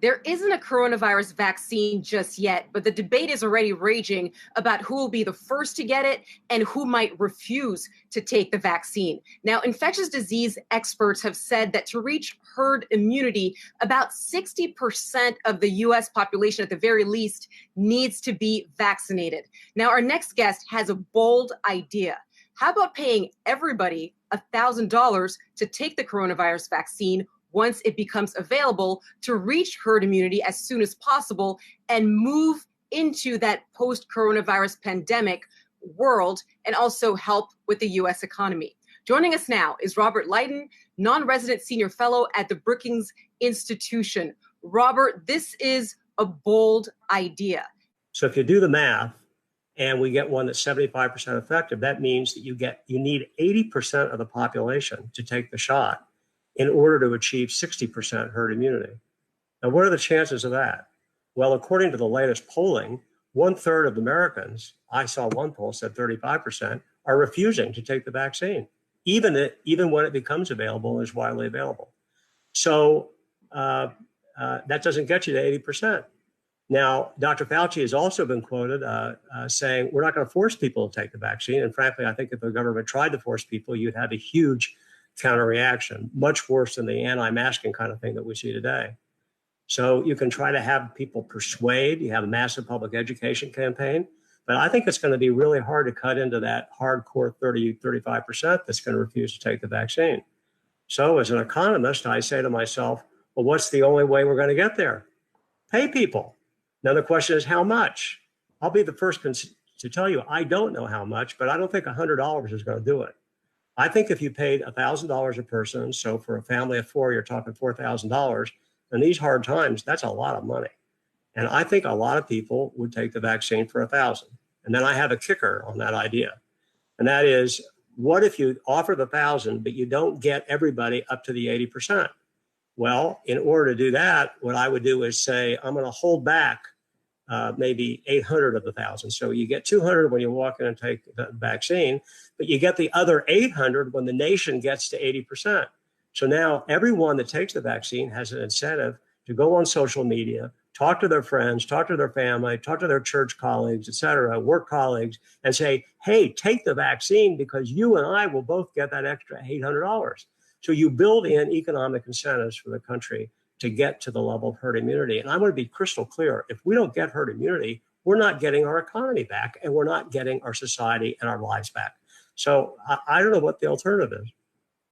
There isn't a coronavirus vaccine just yet, but the debate is already raging about who will be the first to get it and who might refuse to take the vaccine. Now, infectious disease experts have said that to reach herd immunity, about 60% of the US population, at the very least, needs to be vaccinated. Now, our next guest has a bold idea. How about paying everybody $1,000 to take the coronavirus vaccine once it becomes available to reach herd immunity as soon as possible and move into that post-coronavirus pandemic world and also help with the U.S. economy? Joining us now is Robert Leighton, non-resident senior fellow at the Brookings Institution. Robert, this is a bold idea. So if you do the math and we get one that's 75% effective, that means that you need 80% of the population to take the shot in order to achieve 60% herd immunity. Now, what are the chances of that? Well, according to the latest polling, 1/3 of Americans, I saw one poll said 35%, are refusing to take the vaccine, even when it becomes available and is widely available. So that doesn't get you to 80%. Now, Dr. Fauci has also been quoted saying, we're not going to force people to take the vaccine. And frankly, I think if the government tried to force people, you'd have a huge counter reaction, much worse than the anti-masking kind of thing that we see today. So you can try to have people persuade, you have a massive public education campaign, but I think it's going to be really hard to cut into that hardcore 35% that's going to refuse to take the vaccine. So as an economist, I say to myself, well, what's the only way we're going to get there? Pay people. Now the question is how much? I'll be the first to tell you, I don't know how much, but I don't think $100 is going to do it. I think if you paid $1,000 a person, so for a family of four, you're talking $4,000. In these hard times, that's a lot of money. And I think a lot of people would take the vaccine for $1,000. And then I have a kicker on that idea. And that is, what if you offer the $1,000, but you don't get everybody up to the 80%? Well, in order to do that, what I would do is say, I'm going to hold back maybe 800 of the 1,000. So you get 200 when you walk in and take the vaccine, but you get the other 800 when the nation gets to 80%. So now everyone that takes the vaccine has an incentive to go on social media, talk to their friends, talk to their family, talk to their church colleagues, et cetera, work colleagues, and say, hey, take the vaccine because you and I will both get that extra $800. So you build in economic incentives for the country to get to the level of herd immunity. And I want to be crystal clear. If we don't get herd immunity, we're not getting our economy back and we're not getting our society and our lives back. So I don't know what the alternative is.